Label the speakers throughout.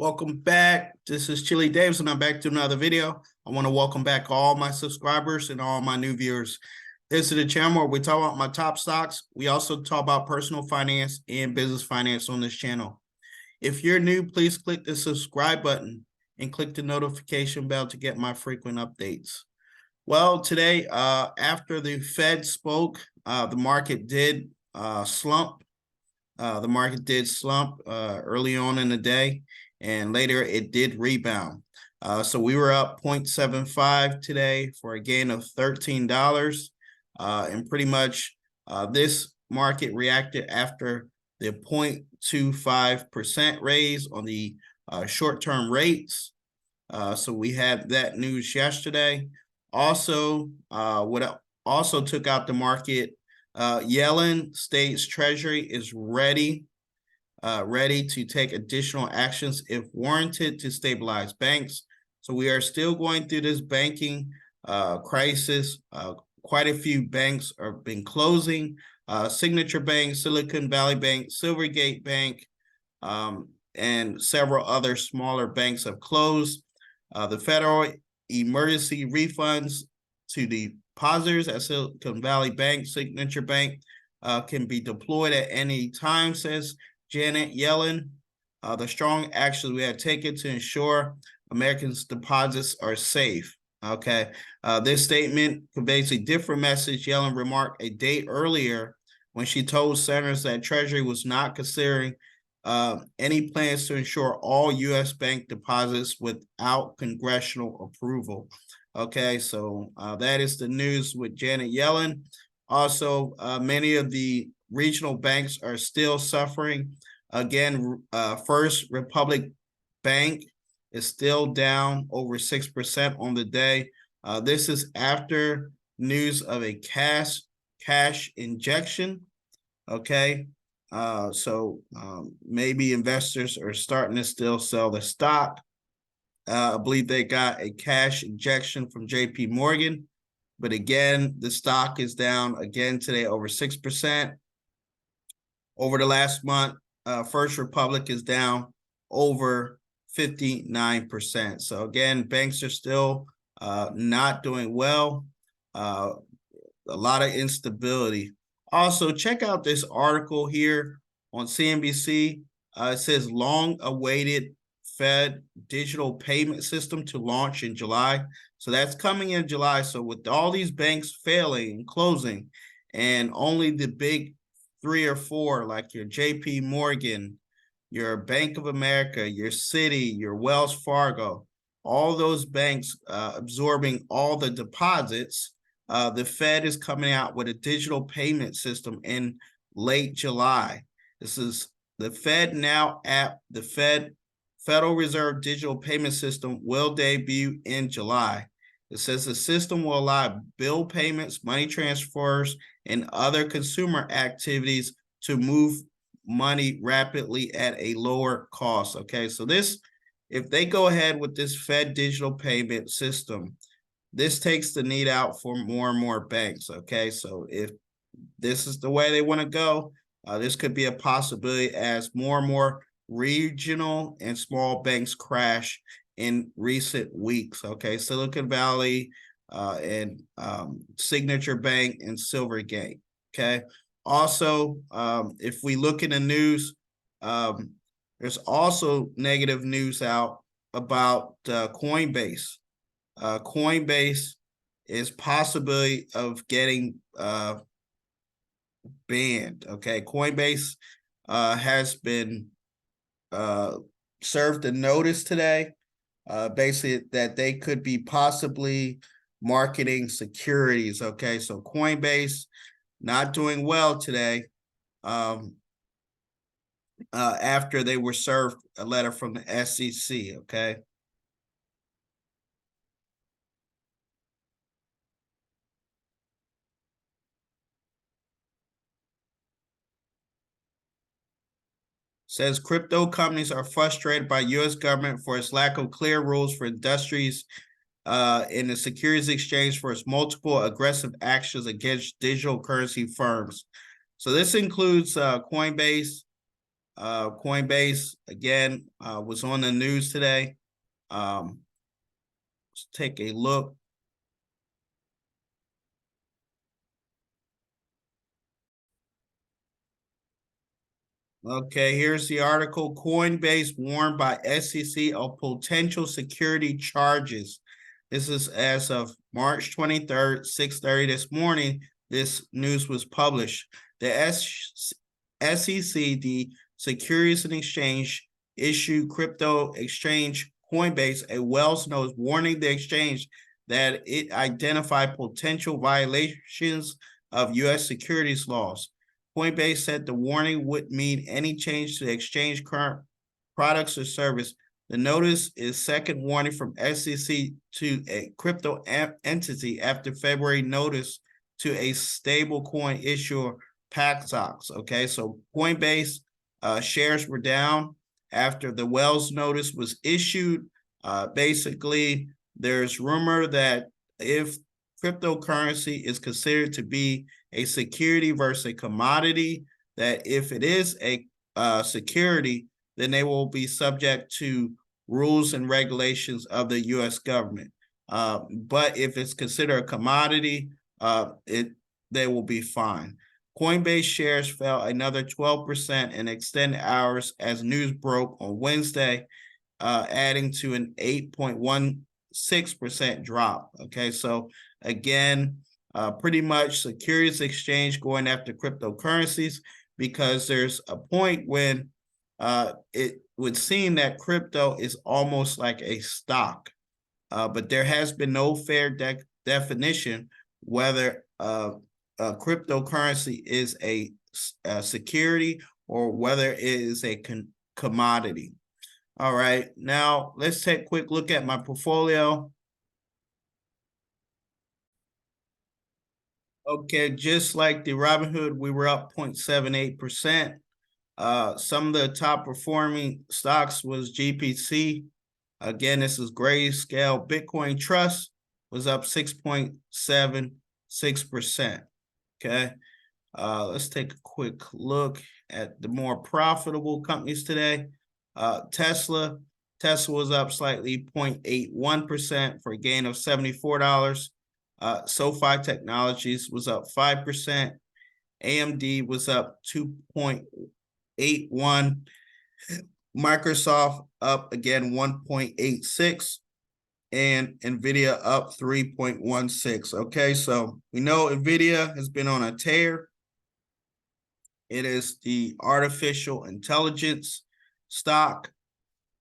Speaker 1: Welcome back. This is Chili Davis, and I'm back to another video. I want to welcome back all my subscribers and all my new viewers. This is the channel where we talk about my top stocks. We also talk about personal finance and business finance on this channel. If you're new, please click the subscribe button and click the notification bell to get my frequent updates. Well, today, after the Fed spoke, the market did slump. The market did slump early on in the day, and later it did rebound. So we were up 0.75 today for a gain of $13. And pretty much this market reacted after the 0.25% raise on the short-term rates. So we had that news yesterday. Also, what also took out the market, Yellen State's Treasury is ready to take additional actions if warranted to stabilize banks. So we are still going through this banking crisis. Quite a few banks have been closing. Signature Bank, Silicon Valley Bank, Silvergate Bank, and several other smaller banks have closed. The federal emergency refunds to depositors at Silicon Valley Bank, Signature Bank, can be deployed at any time, says Janet Yellen. The strong actions we have taken to ensure Americans' deposits are safe. Okay, this statement conveys a different message. Yellen remarked a day earlier when she told senators that Treasury was not considering any plans to insure all U.S. bank deposits without congressional approval. Okay, so that is the news with Janet Yellen. Also, many of the regional banks are still suffering. Again, First Republic Bank is still down over 6% on the day. This is after news of a cash injection. Okay, so maybe investors are starting to still sell the stock. I believe they got a cash injection from JP Morgan. But again, the stock is down again today over 6%. Over the last month, First Republic is down over 59%. So again, banks are still not doing well. A lot of instability. Also, check out this article here on CNBC. It says long-awaited Fed digital payment system to launch in July. So that's coming in July. So with all these banks failing and closing, and only the big 3 or 4, like your JP Morgan, your Bank of America, your Citi, your Wells Fargo, all those banks absorbing all the deposits, the Fed is coming out with a digital payment system in late July. This is the Fed Now app. The Federal Reserve digital payment system will debut in July. It says the system will allow bill payments, money transfers, and other consumer activities to move money rapidly at a lower cost. Okay, so this, if they go ahead with this Fed digital payment system, this takes the need out for more and more banks. Okay, so if this is the way they want to go, this could be a possibility as more and more regional and small banks crash in recent weeks. Okay, Silicon Valley and Signature Bank and Silvergate. Okay, also, if we look in the news, there's also negative news out about Coinbase. Coinbase is possibility of getting banned. Okay, Coinbase has been served a notice today, basically that they could be possibly marketing securities. Okay, so Coinbase not doing well today after they were served a letter from the SEC. Okay. Says crypto companies are frustrated by U.S. government for its lack of clear rules for industries in the securities exchange for its multiple aggressive actions against digital currency firms. So this includes Coinbase, Coinbase, again, was on the news today. Let's take a look. Okay, here's the article. Coinbase warned by SEC of potential security charges. This is as of March 23rd, 6:30 this morning. This news was published. The SEC, the Securities and Exchange, issued crypto exchange Coinbase a Wells notice warning the exchange that it identified potential violations of U.S. securities laws. Coinbase said the warning would mean any change to the exchange current products or service. The notice is second warning from SEC to a crypto entity after February notice to a stablecoin issuer, Paxos. Okay, so Coinbase shares were down after the Wells notice was issued. Basically, there's rumor that if cryptocurrency is considered to be a security versus a commodity, that if it is a security, then they will be subject to rules and regulations of the U.S. government. But if it's considered a commodity, they will be fine. Coinbase shares fell another 12% in extended hours as news broke on Wednesday, adding to an 8.16% drop. Okay, so again, pretty much securities exchange going after cryptocurrencies because there's a point when it would seem that crypto is almost like a stock, but there has been no fair definition whether cryptocurrency is a security or whether it is a commodity. All right, now let's take a quick look at my portfolio. Okay, just like the Robinhood, we were up 0.78%. Some of the top performing stocks was GPC. Again, this is Grayscale. Bitcoin Trust was up 6.76%. Okay, let's take a quick look at the more profitable companies today. Tesla was up slightly 0.81% for a gain of $74. SOFI Technologies was up 5%. AMD was up 2.81. Microsoft up again 1.86. And Nvidia up 3.16. Okay, so we know Nvidia has been on a tear. It is the artificial intelligence stock.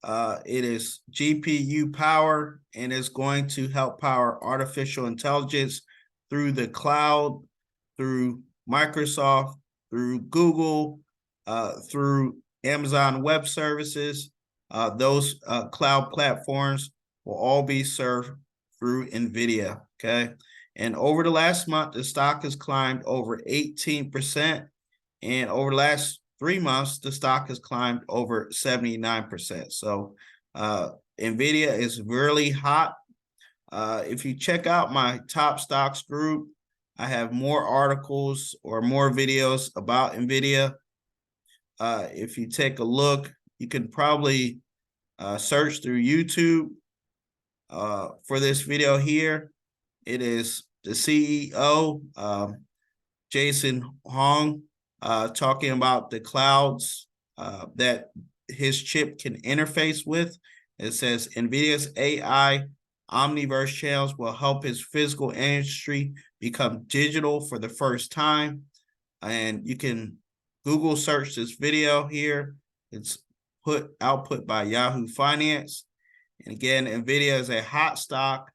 Speaker 1: It is GPU power and is going to help power artificial intelligence through the cloud, through Microsoft, through Google, through Amazon Web Services. Those cloud platforms will all be served through Nvidia. Okay, and over the last month, the stock has climbed over 18%, and over the last 3 months, the stock has climbed over 79%. So Nvidia is really hot. If you check out my top stocks group, I have more articles or more videos about Nvidia. If you take a look, you can probably search through YouTube for this video here. It is the CEO, Jensen Huang, talking about the clouds that his chip can interface with. It says NVIDIA's AI Omniverse channels will help his physical industry become digital for the first time. And you can Google search this video here. It's output by Yahoo Finance. And again, NVIDIA is a hot stock,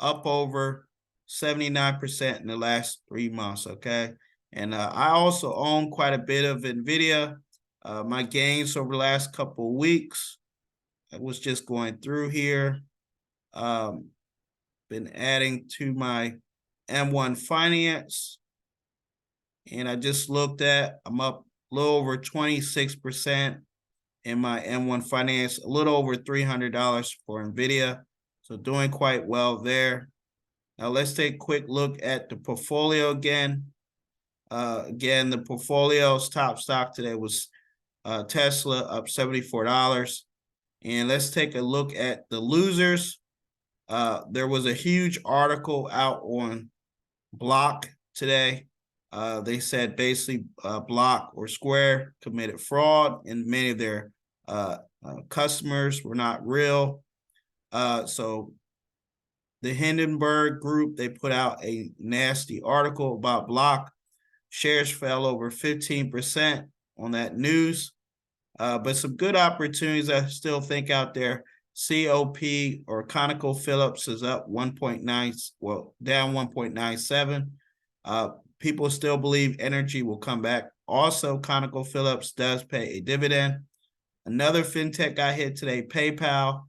Speaker 1: up over 79% in the last 3 months, okay? And I also own quite a bit of NVIDIA. My gains over the last couple of weeks, I was just going through here. Been adding to my M1 Finance. And I just looked at, I'm up a little over 26% in my M1 Finance, a little over $300 for NVIDIA. So doing quite well there. Now let's take a quick look at the portfolio again. Again, the portfolio's top stock today was Tesla up $74. And let's take a look at the losers. There was a huge article out on Block today. They said basically Block or Square committed fraud, and many of their customers were not real. So the Hindenburg Group, they put out a nasty article about Block. Shares fell over 15% on that news. But some good opportunities I still think out there. COP or ConocoPhillips is up 1.9, well, down 1.97. People still believe energy will come back. Also, ConocoPhillips does pay a dividend. Another fintech I hit today, PayPal.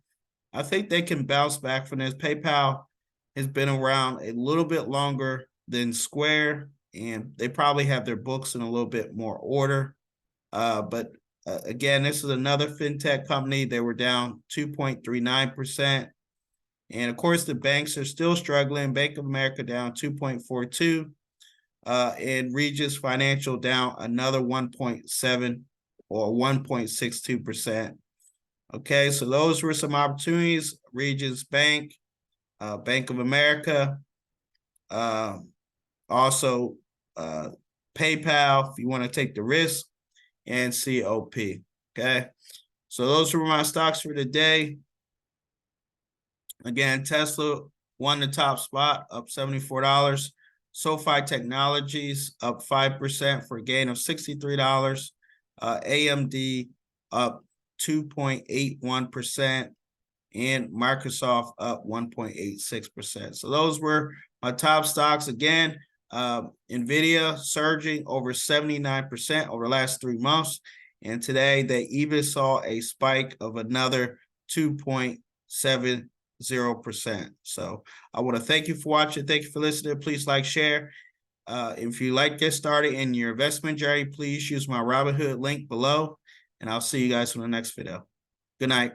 Speaker 1: I think they can bounce back from this. PayPal has been around a little bit longer than Square, and they probably have their books in a little bit more order. But again, this is another fintech company. They were down 2.39%. And of course, the banks are still struggling. Bank of America down 2.42%. And Regis Financial down another 1.7 or 1.62%. Okay, so those were some opportunities. Regis Bank, Bank of America, also PayPal if you want to take the risk, and COP. Okay, so those were my stocks for today. Again, Tesla won the top spot, up $74. SOFI Technologies up 5% for a gain of $63. AMD up 2.81%, and Microsoft up 1.86%. So those were my top stocks. Again, Nvidia surging over 79% over the last 3 months. And today they even saw a spike of another 2.70%. So I want to thank you for watching. Thank you for listening. Please like, share. If you like get started in your investment journey, please use my Robinhood link below. And I'll see you guys in the next video. Good night.